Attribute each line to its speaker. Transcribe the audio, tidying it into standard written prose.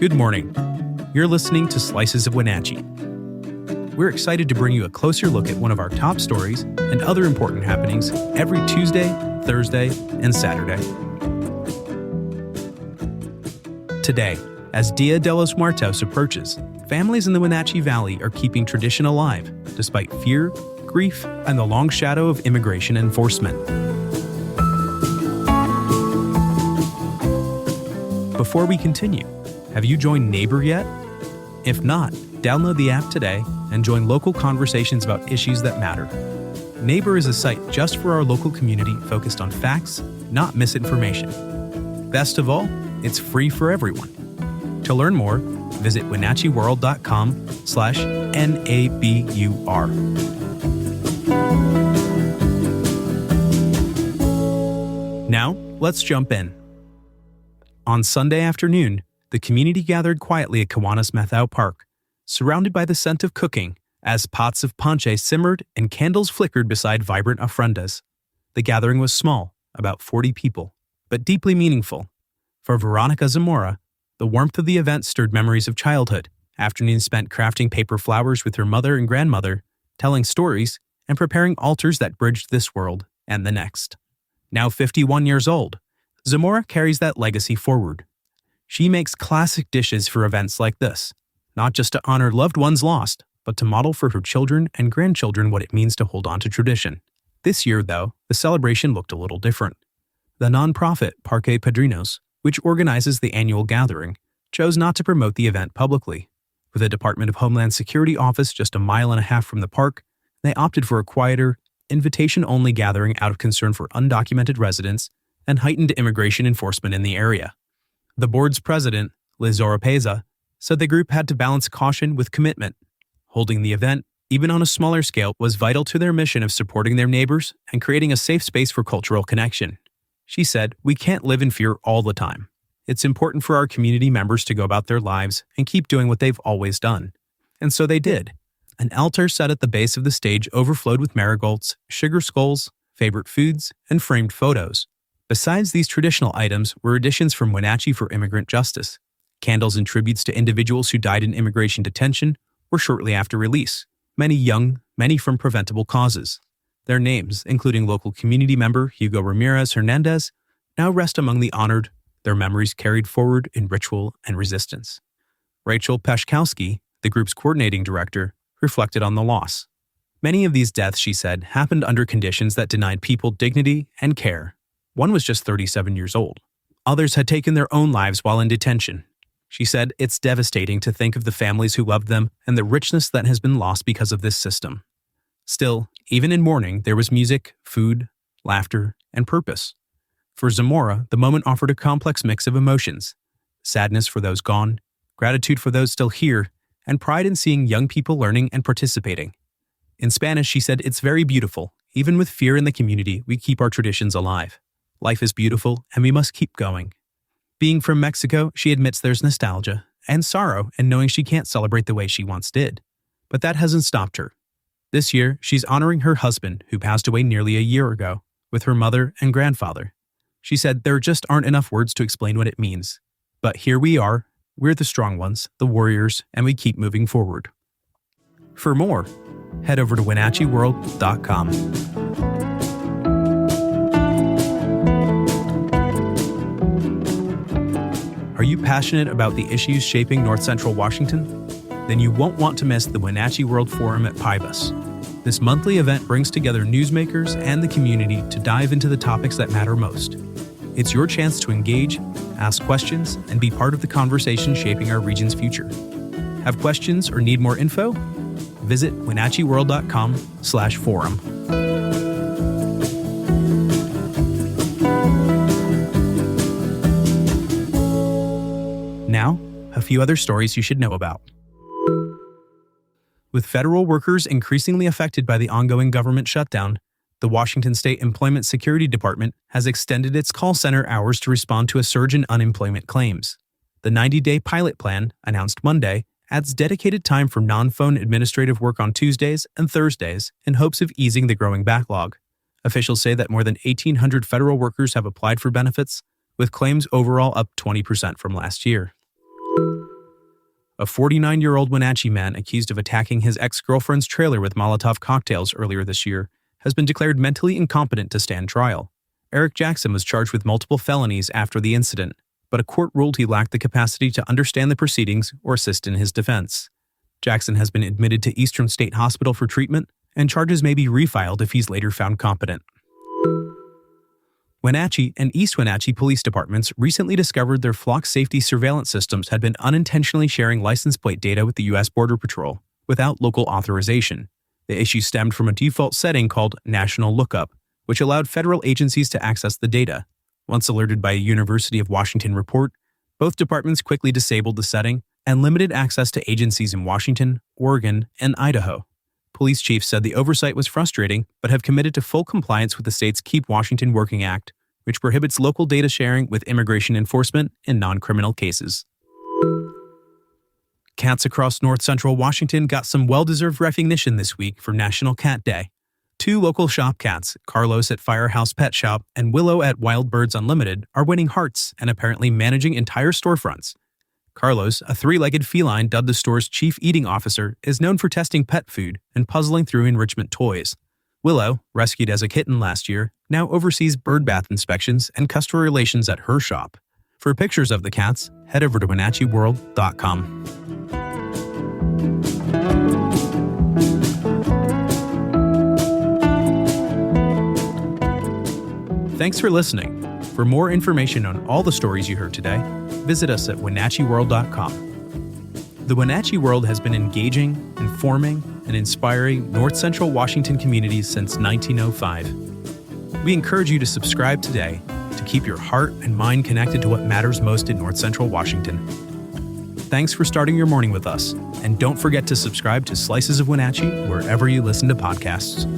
Speaker 1: Good morning. You're listening to Slices of Wenatchee. We're excited to bring you a closer look at one of our top stories and other important happenings every Tuesday, Thursday, and Saturday. Today, as Dia de los Muertos approaches, families in the Wenatchee Valley are keeping tradition alive despite fear, grief, and the long shadow of immigration enforcement. Before we continue, have you joined Neighbor yet? If not, download the app today and join local conversations about issues that matter. Neighbor is a site just for our local community focused on facts, not misinformation. Best of all, it's free for everyone. To learn more, visit wenatcheeworld.com/NABUR. Now, let's jump in. On Sunday afternoon, the community gathered quietly at Kiwanis Methau Park, surrounded by the scent of cooking, as pots of ponche simmered and candles flickered beside vibrant ofrendas. The gathering was small, about 40 people, but deeply meaningful. For Veronica Zamora, the warmth of the event stirred memories of childhood, afternoons spent crafting paper flowers with her mother and grandmother, telling stories, and preparing altars that bridged this world and the next. Now 51 years old, Zamora carries that legacy forward. She makes classic dishes for events like this, not just to honor loved ones lost, but to model for her children and grandchildren what it means to hold on to tradition. This year, though, the celebration looked a little different. The nonprofit Parque Padrinos, which organizes the annual gathering, chose not to promote the event publicly. With a Department of Homeland Security office just a mile and a half from the park, they opted for a quieter, invitation-only gathering out of concern for undocumented residents and heightened immigration enforcement in the area. The board's president, Liz Oropeza, said the group had to balance caution with commitment. Holding the event, even on a smaller scale, was vital to their mission of supporting their neighbors and creating a safe space for cultural connection. She said, "We can't live in fear all the time. It's important for our community members to go about their lives and keep doing what they've always done." And so they did. An altar set at the base of the stage overflowed with marigolds, sugar skulls, favorite foods, and framed photos. Besides these traditional items were additions from Wenatchee for Immigrant Justice, candles and tributes to individuals who died in immigration detention or shortly after release, many young, many from preventable causes. Their names, including local community member Hugo Ramirez Hernandez, now rest among the honored, their memories carried forward in ritual and resistance. Rachel Peszkowski, the group's coordinating director, reflected on the loss. Many of these deaths, she said, happened under conditions that denied people dignity and care. One was just 37 years old. Others had taken their own lives while in detention. She said, "It's devastating to think of the families who loved them and the richness that has been lost because of this system." Still, even in mourning, there was music, food, laughter, and purpose. For Zamora, the moment offered a complex mix of emotions: sadness for those gone, gratitude for those still here, and pride in seeing young people learning and participating. In Spanish, she said, "It's very beautiful. Even with fear in the community, we keep our traditions alive. Life is beautiful, and we must keep going." Being from Mexico, she admits there's nostalgia and sorrow in knowing she can't celebrate the way she once did. But that hasn't stopped her. This year, she's honoring her husband, who passed away nearly a year ago, with her mother and grandfather. She said, "There just aren't enough words to explain what it means. But here we are. We're the strong ones, the warriors, and we keep moving forward." For more, head over to WenatcheeWorld.com. Are you passionate about the issues shaping North Central Washington? Then you won't want to miss the Wenatchee World Forum at Pybus. This monthly event brings together newsmakers and the community to dive into the topics that matter most. It's your chance to engage, ask questions, and be part of the conversation shaping our region's future. Have questions or need more info? Visit WenatcheeWorld.com/forum. Now, a few other stories you should know about. With federal workers increasingly affected by the ongoing government shutdown, the Washington State Employment Security Department has extended its call center hours to respond to a surge in unemployment claims. The 90-day pilot plan, announced Monday, adds dedicated time for non-phone administrative work on Tuesdays and Thursdays in hopes of easing the growing backlog. Officials say that more than 1,800 federal workers have applied for benefits, with claims overall up 20% from last year. A 49-year-old Wenatchee man accused of attacking his ex-girlfriend's trailer with Molotov cocktails earlier this year has been declared mentally incompetent to stand trial. Eric Jackson was charged with multiple felonies after the incident, but a court ruled he lacked the capacity to understand the proceedings or assist in his defense. Jackson has been admitted to Eastern State Hospital for treatment, and charges may be refiled if he's later found competent. Wenatchee and East Wenatchee police departments recently discovered their flock safety surveillance systems had been unintentionally sharing license plate data with the U.S. Border Patrol without local authorization. The issue stemmed from a default setting called National Lookup, which allowed federal agencies to access the data. Once alerted by a University of Washington report, both departments quickly disabled the setting and limited access to agencies in Washington, Oregon, and Idaho. Police chiefs said the oversight was frustrating, but have committed to full compliance with the state's Keep Washington Working Act, which prohibits local data sharing with immigration enforcement in non-criminal cases. Cats across north-central Washington got some well-deserved recognition this week for National Cat Day. 2 local shop cats, Carlos at Firehouse Pet Shop and Willow at Wild Birds Unlimited, are winning hearts and apparently managing entire storefronts. Carlos, a 3-legged feline dubbed the store's chief eating officer, is known for testing pet food and puzzling through enrichment toys. Willow, rescued as a kitten last year, now oversees bird bath inspections and customer relations at her shop. For pictures of the cats, head over to WenatcheeWorld.com. Thanks for listening. For more information on all the stories you heard today, visit us at WenatcheeWorld.com. The Wenatchee World has been engaging, informing, and inspiring North Central Washington communities since 1905. We encourage you to subscribe today to keep your heart and mind connected to what matters most in North Central Washington. Thanks for starting your morning with us, and don't forget to subscribe to Slices of Wenatchee wherever you listen to podcasts.